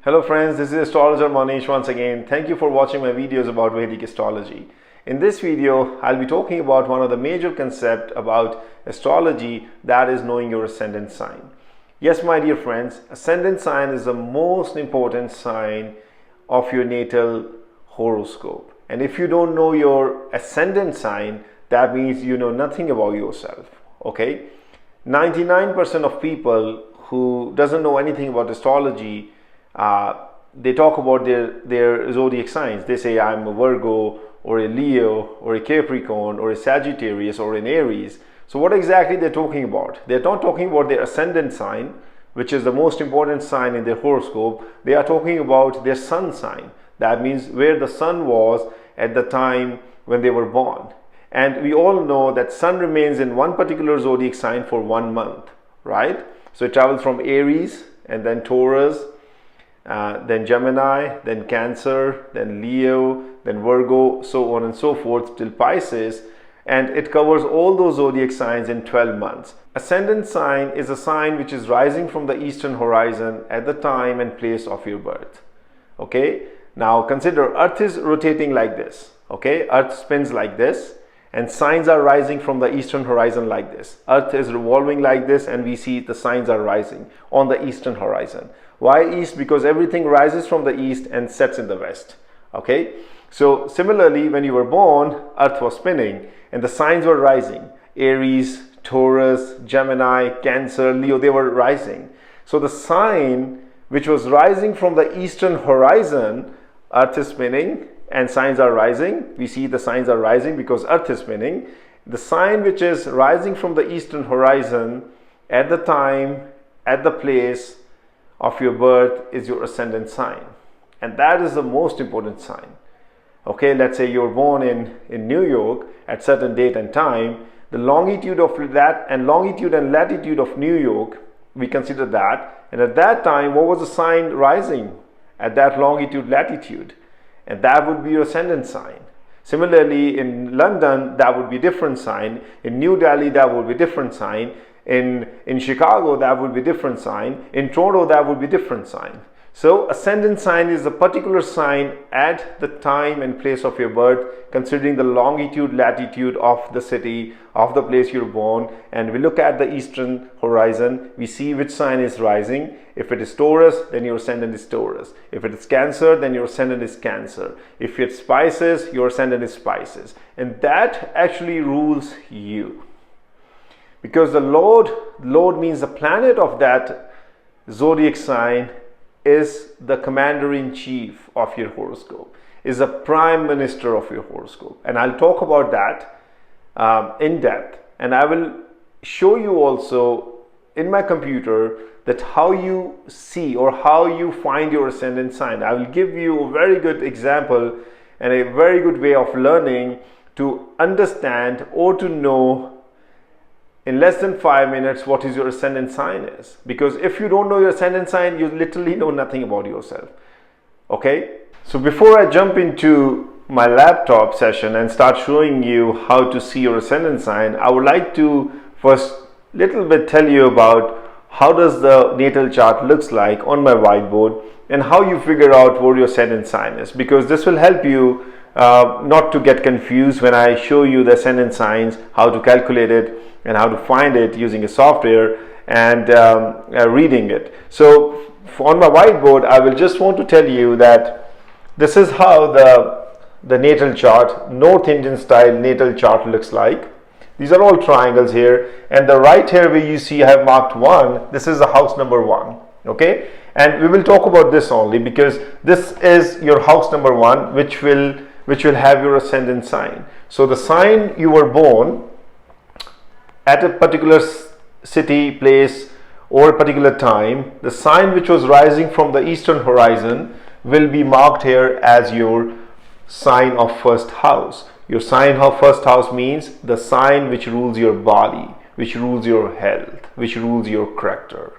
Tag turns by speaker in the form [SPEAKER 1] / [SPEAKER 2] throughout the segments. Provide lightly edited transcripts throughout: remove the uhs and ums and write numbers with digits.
[SPEAKER 1] Hello friends, this is Astrologer Mohnish once again. Thank you for watching my videos about Vedic Astrology. In this video, I'll be talking about one of the major concepts about astrology, that is knowing your ascendant sign. Yes, my dear friends, ascendant sign is the most important sign of your natal horoscope. And if you don't know your ascendant sign, that means you know nothing about yourself. Okay? 99% of people who doesn't know anything about astrology, they talk about their zodiac signs. They say I'm a Virgo or a Leo or a Capricorn or a Sagittarius or an Aries. So what exactly they're talking about? They're not talking about their ascendant sign, which is the most important sign in their horoscope. They are talking about their sun sign. That means where the sun was at the time when they were born. And we all know that sun remains in one particular zodiac sign for 1 month, right? So it travels from Aries and then Taurus, then Gemini, then Cancer, then Leo, then Virgo, so on and so forth till Pisces, and it covers all those zodiac signs in 12 months. Ascendant sign is a sign which is rising from the eastern horizon at the time and place of your birth. Okay, now consider Earth is rotating like this. Okay, Earth spins like this and signs are rising from the eastern horizon like this. Earth is revolving like this and we see the signs are rising on the eastern horizon. Why east? Because everything rises from the east and sets in the west. Okay, so similarly when you were born, Earth was spinning and the signs were rising. Aries, Taurus, Gemini, Cancer, Leo, they were rising. So the sign which was rising from the eastern horizon, Earth is spinning and signs are rising. We see the signs are rising because Earth is spinning. The sign which is rising from the eastern horizon at the time, at the place of your birth is your ascendant sign, and that is the most important sign. Okay, let's say you're born in New York at certain date and time. The longitude of that and longitude and latitude of New York, we consider that, and at that time what was the sign rising at that longitude latitude, and that would be your ascendant sign. Similarly in London that would be different sign, in New Delhi that would be different sign, in Chicago that would be different sign, in Toronto that would be different sign. So ascendant sign is a particular sign at the time and place of your birth, considering the longitude latitude of the city, of the place you're born, and we look at the eastern horizon, we see which sign is rising. If it is Taurus, then your ascendant is Taurus. If it is Cancer, then your ascendant is Cancer. If it's Pisces, your ascendant is Pisces, and that actually rules you. Because the Lord means the planet of that zodiac sign is the commander-in-chief of your horoscope, is the prime minister of your horoscope. And I'll talk about that in depth. And I will show you also in my computer that how you see or how you find your ascendant sign. I will give you a very good example and a very good way of learning to understand or to know in less than 5 minutes what is your ascendant sign is. Because if you don't know your ascendant sign, you literally know nothing about yourself. Okay, so before I jump into my laptop session and start showing you how to see your ascendant sign, I would like to first little bit tell you about how does the natal chart looks like on my whiteboard and how you figure out what your ascendant sign is, because this will help you not to get confused when I show you the ascendant signs, how to calculate it and how to find it using a software and reading it. So on my whiteboard, I will just want to tell you that this is how the natal chart, North Indian style natal chart looks like. These are all triangles here, and the right here where you see I have marked 1, this is the house number 1. Okay, and we will talk about this only because this is your house number 1, which will have your ascendant sign. So the sign you were born at a particular city, place or a particular time, the sign which was rising from the eastern horizon will be marked here as your sign of first house. Your sign of first house means the sign which rules your body, which rules your health, which rules your character,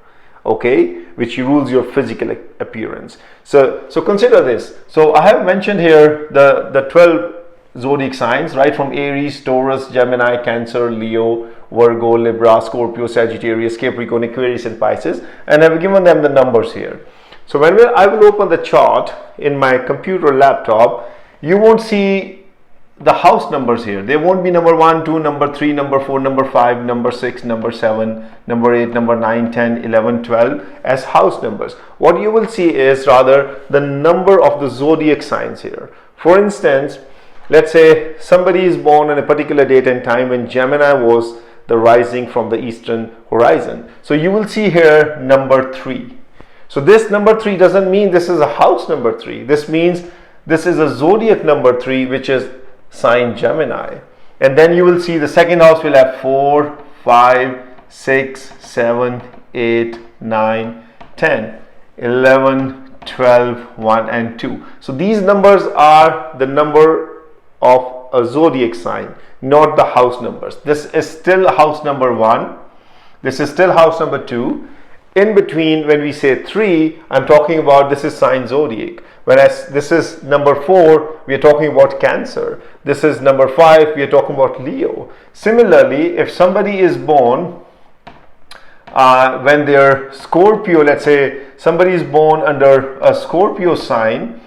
[SPEAKER 1] okay, which rules your physical appearance. So consider this. So I have mentioned here the 12 zodiac signs, right from Aries, Taurus, Gemini, Cancer, Leo, Virgo, Libra, Scorpio, Sagittarius, Capricorn, Aquarius and Pisces, and I've given them the numbers here. So when I will open the chart in my computer laptop, you won't see the house numbers here. They won't be number 1, 2, number 3, number 4, number 5, number 6, number 7, number 8, number 9, 10, 11, 12 as house numbers. What you will see is rather the number of the zodiac signs here. For instance, let's say somebody is born on a particular date and time when Gemini was the rising from the eastern horizon. So you will see here number 3. So this number 3 doesn't mean this is a house number 3. This means this is a zodiac number 3, which is sign Gemini. And then you will see the second house will have 4, 5, 6, 7, 8, 9, 10, 11, 12, 1 and 2. So these numbers are the number of a zodiac sign, not the house numbers. This is still house number 1. This is still house number 2. In between, when we say 3, I'm talking about this is sign zodiac. Whereas this is number 4, we are talking about Cancer. This is number 5, we are talking about Leo. Similarly, if somebody is born when they're Scorpio, let's say somebody is born under a Scorpio sign,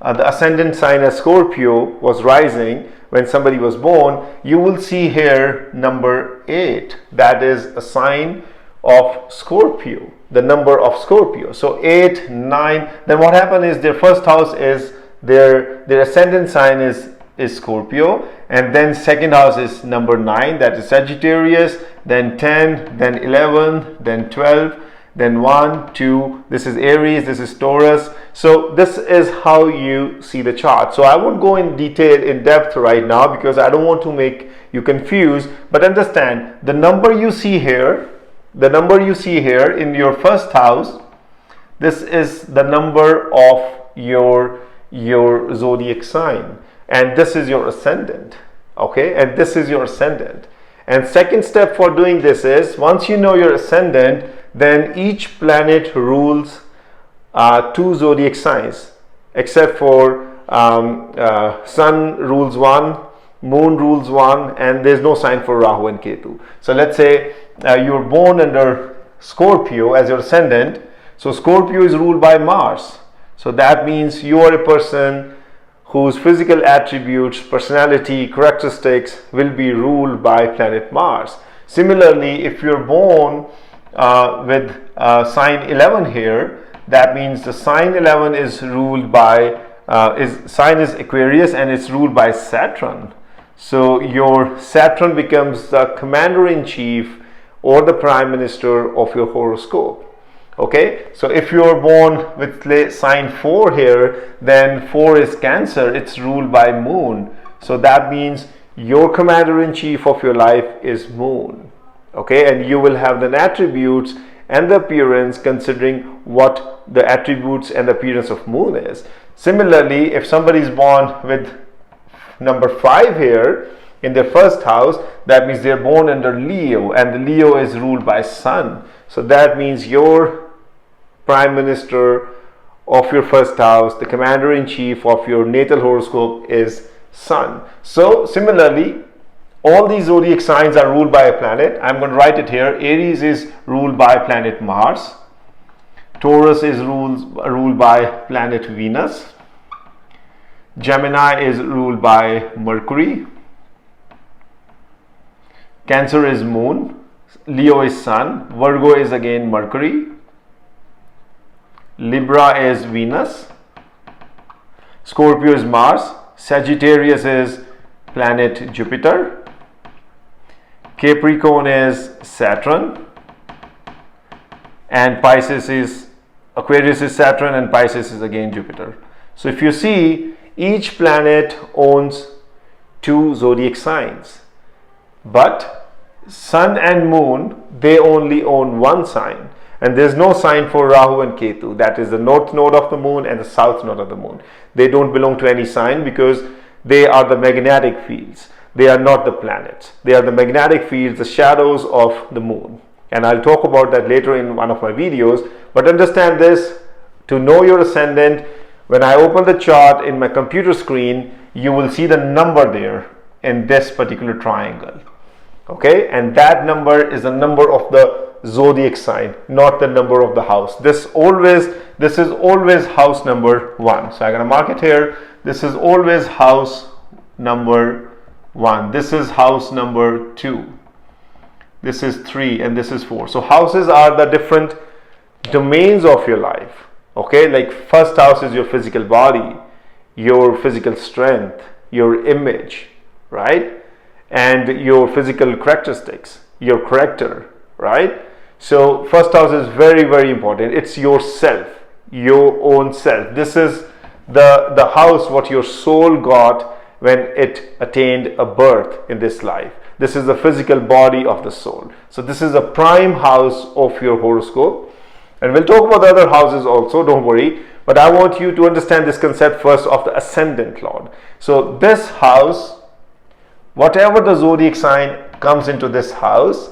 [SPEAKER 1] the ascendant sign as Scorpio was rising when somebody was born, you will see here number 8. That is a sign of Scorpio, the number of Scorpio. So 8, 9, then what happened is their first house is their ascendant sign is Scorpio, and then second house is number 9, that is Sagittarius, then 10, then 11, then 12, then 1, 2, this is Aries, this is Taurus. So this is how you see the chart. So I won't go in detail, in depth right now, because I don't want to make you confused, but understand the number you see here, in your first house, this is the number of your zodiac sign, and this is your ascendant. Okay, and this is your ascendant. And second step for doing this is, once you know your ascendant, then each planet rules 2 zodiac signs, except for Sun rules 1, Moon rules 1, and there's no sign for Rahu and Ketu. So let's say you're born under Scorpio as your ascendant. So Scorpio is ruled by Mars. So that means you are a person whose physical attributes, personality, characteristics will be ruled by planet Mars. Similarly, if you're born with sign 11 here, that means the sign 11 is ruled by sign is Aquarius, and it's ruled by Saturn. So your Saturn becomes the commander-in-chief or the prime minister of your horoscope. Okay, so if you are born with sign 4 here, then 4 is Cancer, it's ruled by Moon. So that means your commander-in-chief of your life is Moon. Okay, and you will have the attributes and the appearance considering what the attributes and the appearance of Moon is. Similarly, if somebody is born with number 5 here in their first house, that means they're born under Leo, and the Leo is ruled by Sun. So that means your prime minister of your first house, the commander-in-chief of your natal horoscope is Sun. So similarly, all these zodiac signs are ruled by a planet. I'm going to write it here. Aries is ruled by planet Mars. Taurus is ruled by planet Venus. Gemini is ruled by Mercury. Cancer is Moon. Leo is Sun. Virgo is again Mercury. Libra is Venus. Scorpio is Mars. Sagittarius is planet Jupiter. Capricorn is Saturn. And Pisces is Aquarius is Saturn, and Pisces is again Jupiter. So if you see, each planet owns 2 zodiac signs, but Sun and Moon, they only own 1 sign, and there's no sign for Rahu and Ketu. That is the north node of the Moon and the south node of the Moon. They don't belong to any sign because they are the magnetic fields. They are not the planets. They are the magnetic fields, the shadows of the Moon. And I'll talk about that later in one of my videos. But understand this, to know your ascendant, when I open the chart in my computer screen, you will see the number there in this particular triangle. Okay, and that number is the number of the zodiac sign, not the number of the house. This is always house number 1. So I'm going to mark it here. This is always house number 1. This is house number 2. This is 3, and this is 4. So houses are the different domains of your life. Okay, like first house is your physical body, your physical strength, your image, right? And your physical characteristics, your character, right? So first house is very, very important. It's yourself, your own self. This is the house what your soul got when it attained a birth in this life. This is the physical body of the soul. So this is a prime house of your horoscope. And we'll talk about the other houses also, don't worry. But I want you to understand this concept first of the ascendant lord. So this house, whatever the zodiac sign comes into this house,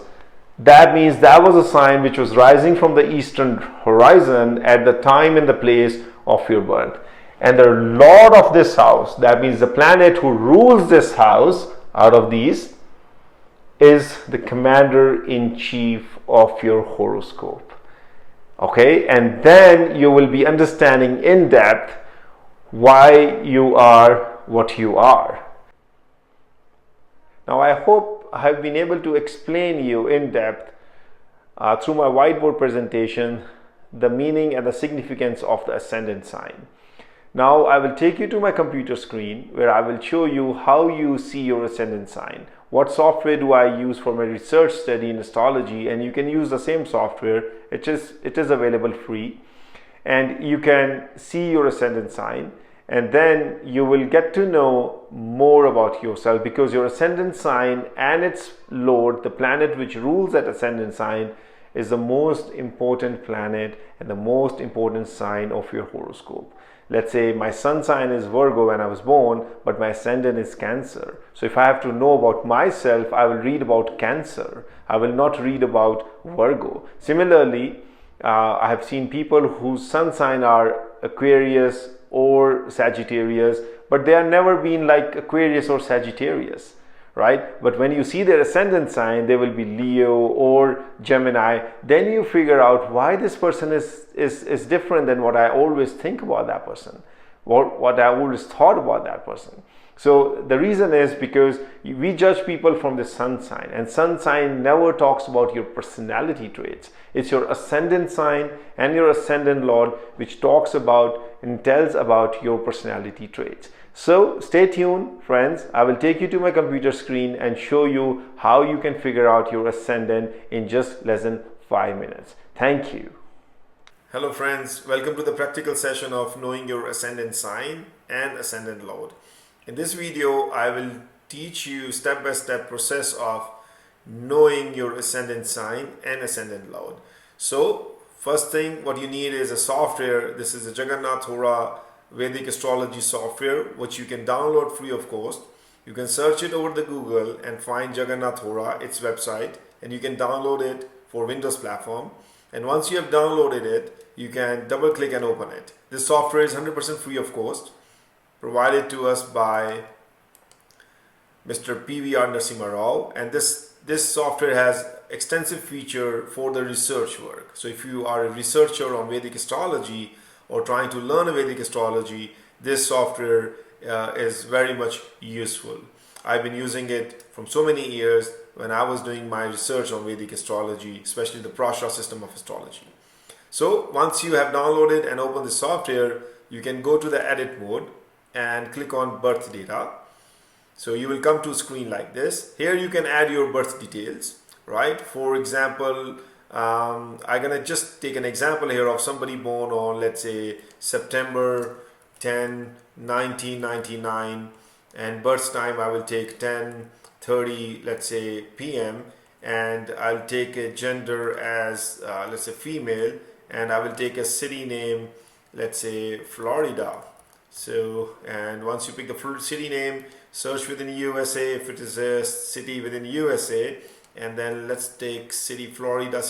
[SPEAKER 1] that means that was a sign which was rising from the eastern horizon at the time and the place of your birth. And the lord of this house, that means the planet who rules this house out of these, is the commander-in-chief of your horoscope. Okay, and then you will be understanding in depth why you are what you are. Now I hope I have been able to explain you in depth through my whiteboard presentation the meaning and the significance of the ascendant sign. Now I will take you to my computer screen where I will show you how you see your ascendant sign. What software do I use for my research study in astrology, and you can use the same software. It is available free, and you can see your ascendant sign, and then you will get to know more about yourself, because your ascendant sign and its lord, the planet which rules that ascendant sign, is the most important planet and the most important sign of your horoscope. Let's say my sun sign is Virgo when I was born, but my ascendant is Cancer. So if I have to know about myself, I will read about Cancer. I will not read about Virgo. Similarly, I have seen people whose sun sign are Aquarius or Sagittarius, but they have never been like Aquarius or Sagittarius, right? But when you see their ascendant sign, they will be Leo or Gemini. Then you figure out why this person is different than what I always think about that person, what I always thought about that person. So the reason is because we judge people from the sun sign, and sun sign never talks about your personality traits. It's your ascendant sign and your ascendant lord which talks about and tells about your personality traits. So stay tuned, friends. I will take you to my computer screen and show you how you can figure out your ascendant in just less than 5 minutes. Thank you. Hello friends, welcome to the practical session of knowing your ascendant sign and ascendant lord. In this video, I will teach you step-by-step process of knowing your ascendant sign and ascendant lord. So first thing what you need is a software. This is a Jagannath Hora Vedic Astrology software which you can download free of cost. You can search it over the Google and find Jagannath Hora, its website, and you can download it for Windows platform. And once you have downloaded it, you can double click and open it. This software is 100% free of cost, provided to us by Mr. PVR Narasimha Rao, and this software has extensive feature for the research work. So if you are a researcher on Vedic astrology or trying to learn a Vedic astrology, this software is very much useful. I've been using it from so many years when I was doing my research on Vedic astrology, especially the Prashra system of astrology. So once you have downloaded and opened the software, you can go to the edit mode and click on birth data. So you will come to a screen like this. Here you can add your birth details, right? For example, I'm gonna just take an example here of somebody born on, let's say, September 10, 1999, and birth time I will take 10:30, let's say, p.m. and I'll take a gender as let's say female, and I will take a city name, let's say Florida. So, and once you pick the city name, search within USA if it is a city within USA, and then let's take city Florida,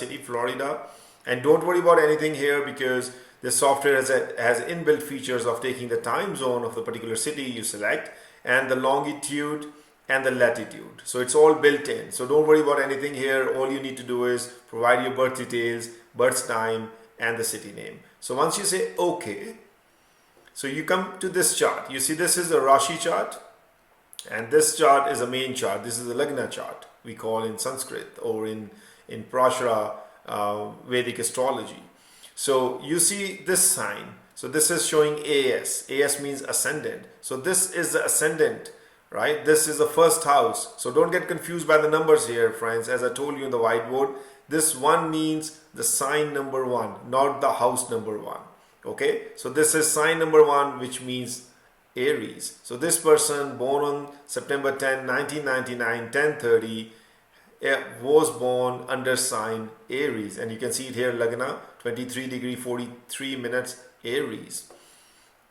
[SPEAKER 1] and don't worry about anything here because this software has inbuilt features of taking the time zone of the particular city you select and the longitude and the latitude. So it's all built in. So don't worry about anything here. All you need to do is provide your birth details, birth time, and the city name. So once you say okay, so you come to this chart. You see this is a Rashi chart, and this chart is a main chart. This is a Lagna chart, we call in Sanskrit, or in Prashara Vedic Astrology. So you see this sign. So this is showing AS. AS means ascendant. So this is the ascendant, right? This is the first house. So don't get confused by the numbers here, friends. As I told you on the whiteboard, this one means the sign number 1, not the house number 1. Okay, so this is sign number 1, which means Aries. So this person born on September 10, 1999, 10:30, was born under sign Aries, and you can see it here, Lagna, 23 degree 43 minutes Aries,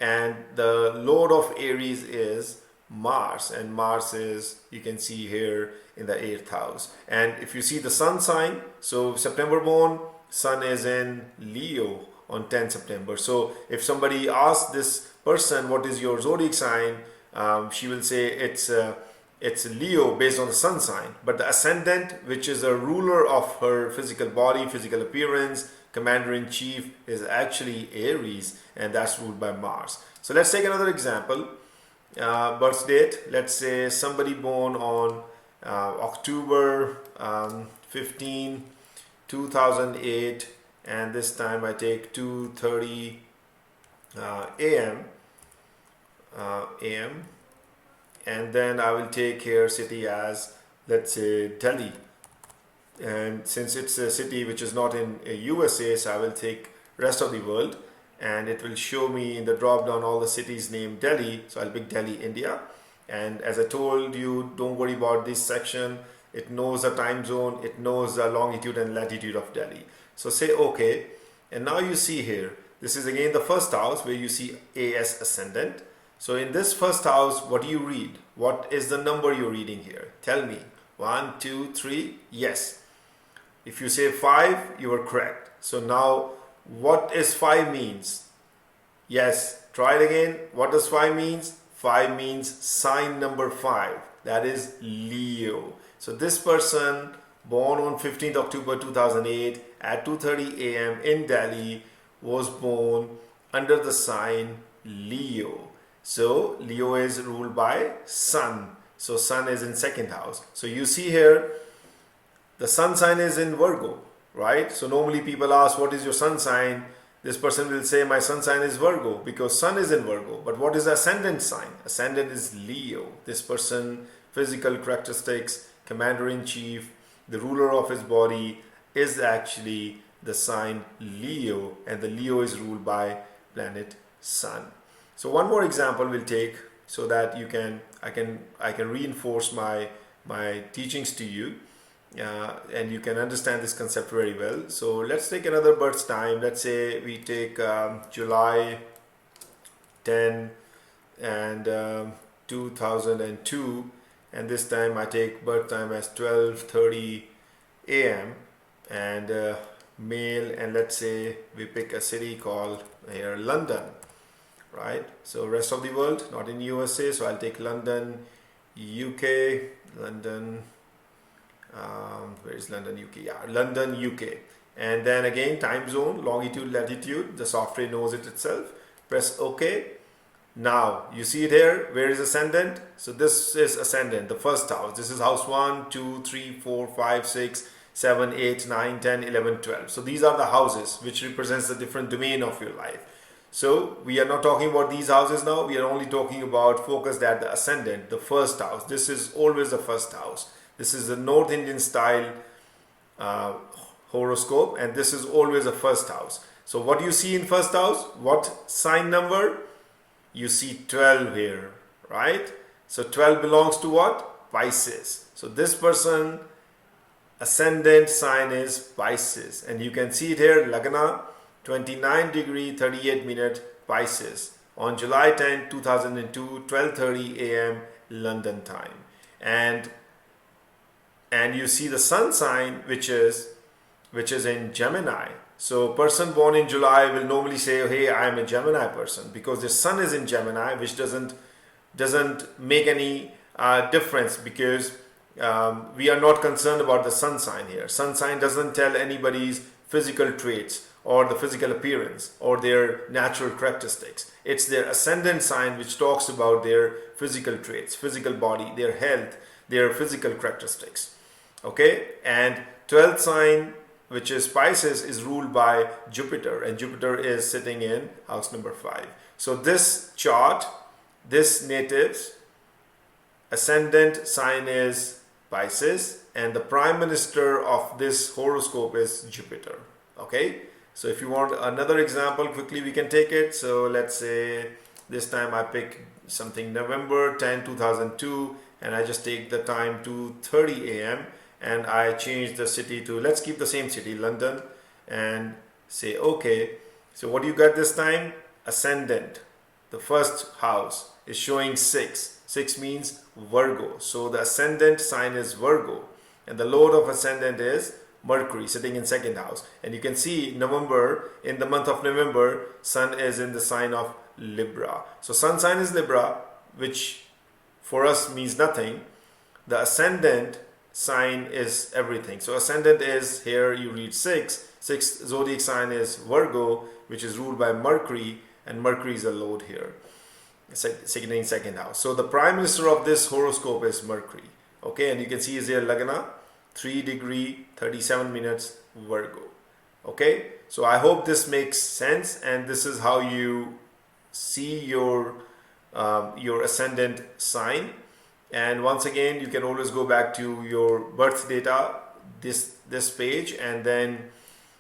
[SPEAKER 1] and the lord of Aries is Mars, and Mars is, you can see here, in the 8th house. And if you see the sun sign, so September born, sun is in Leo on 10 September. So if somebody asks this person what is your zodiac sign, she will say it's Leo based on the sun sign. But the ascendant, which is a ruler of her physical body, physical appearance, commander-in-chief, is actually Aries, and that's ruled by Mars. So let's take another example. Birth date, let's say somebody born on October 15, 2008, and this time I take 2:30 a.m. And then I will take here city as, let's say, Delhi. And since it's a city which is not in USA, so I will take rest of the world, and it will show me in the drop down all the cities named Delhi. So I'll pick Delhi, India. And as I told you, don't worry about this section. It knows the time zone, it knows the longitude and latitude of Delhi. So say okay, and now you see here, this is again the first house where you see AS ascendant. So in this first house, what do you read? What is the number you're reading here? Tell me. 1, 2, 3, yes. If you say 5, you are correct. So now, what is 5 means? Yes, try it again. What does 5 means? 5 means sign number 5. That is Leo. So this person born on 15th October 2008 at 2:30 a.m. in Delhi was born under the sign Leo. So Leo is ruled by Sun. So Sun is in second house. So you see here, the sun sign is in Virgo, right? So normally people ask, what is your sun sign? This person will say, my sun sign is Virgo, because Sun is in Virgo. But what is the ascendant sign? Ascendant is Leo. This person, physical characteristics, commander-in-chief, the ruler of his body is actually the sign Leo, and the Leo is ruled by planet Sun. So one more example we'll take, so that I can reinforce my teachings to you, and you can understand this concept very well. So let's take another birth time. Let's say we take July 10 and 2002, and this time I take birth time as 12:30 a.m. and male, and let's say we pick a city called here London, right? So rest of the world, not in USA, so I'll take London, UK, London, where is London, UK? Yeah, London, UK. And then again, time zone, longitude, latitude, the software knows it itself. Press OK. Now, you see it here, where is ascendant? So this is ascendant, the first house. This is house 1, 2, 3, 4, 5, 6, 7, 8, 9, 10, 11, 12. So these are the houses which represents the different domain of your life. So we are not talking about these houses now. We are only talking about focused at the ascendant, the first house. This is always the first house. This is the North Indian style horoscope, and this is always the first house. So what you see in first house, what sign number? You see 12 here, right? So 12 belongs to what? Pisces. So this person, ascendant sign is Pisces, and you can see it here, Lagna, 29 degree 38 minute Pisces on July 10, 2002, 12:30 a.m. London time. And you see the sun sign, which is in Gemini. So person born in July will normally say, hey, I am a Gemini person, because the sun is in Gemini, which doesn't make any difference, because we are not concerned about the sun sign here. Sun sign doesn't tell anybody's physical traits or the physical appearance or their natural characteristics. It's their ascendant sign which talks about their physical traits, physical body, their health, their physical characteristics. Okay, and 12th sign, which is Pisces, is ruled by Jupiter, and Jupiter is sitting in house number 5. So this chart, this native's ascendant sign is Pisces, and the prime minister of this horoscope is Jupiter. Okay, so if you want another example, quickly we can take it. So let's say this time I pick something November 10, 2002, and I just take the time to 2:30 a.m. and I change the city to, let's keep the same city, London, and say okay. So what do you got this time? Ascendant, the first house, is showing 6. 6 means Virgo. So the ascendant sign is Virgo, and the lord of ascendant is Mercury, sitting in second house. And you can see November, in the month of November, sun is in the sign of Libra. So sun sign is Libra, which for us means nothing. The ascendant sign is everything. So ascendant is, here you read 6. 6th zodiac sign is Virgo, which is ruled by Mercury, and Mercury is a lord here, sitting in second house. So the prime minister of this horoscope is Mercury. Okay, and you can see is here Lagna, 3 degree 37 minutes Virgo. Okay, so I hope this makes sense, and this is how you see your ascendant sign. And once again, you can always go back to your birth data, this page, and then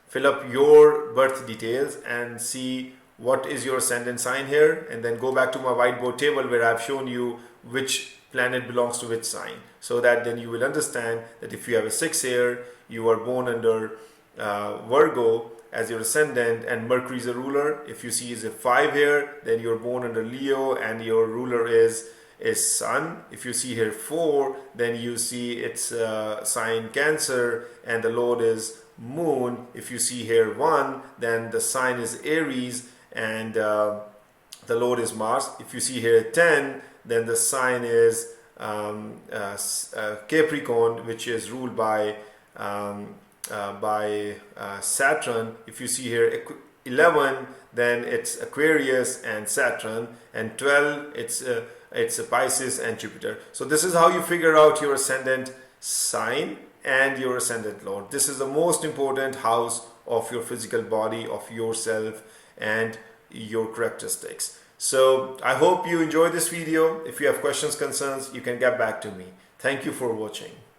[SPEAKER 1] fill up your birth details and see what is your ascendant sign here, and then go back to my whiteboard table where I've shown you which planet belongs to which sign, so that then you will understand that if you have a 6 here, you are born under Virgo as your ascendant, and Mercury is a ruler. If you see is a 5 here, then you're born under Leo and your ruler is Sun. If you see here 4, then you see it's sign Cancer and the lord is Moon. If you see here 1, then the sign is Aries and the lord is Mars. If you see here 10, then the sign is Capricorn, which is ruled by Saturn. If you see here 11, then it's Aquarius and Saturn, and 12 it's Pisces and Jupiter. So this is how you figure out your ascendant sign and your ascendant lord. This is the most important house of your physical body, of yourself and your characteristics. So I hope you enjoyed this video. If you have questions, concerns, you can get back to me. Thank you for watching.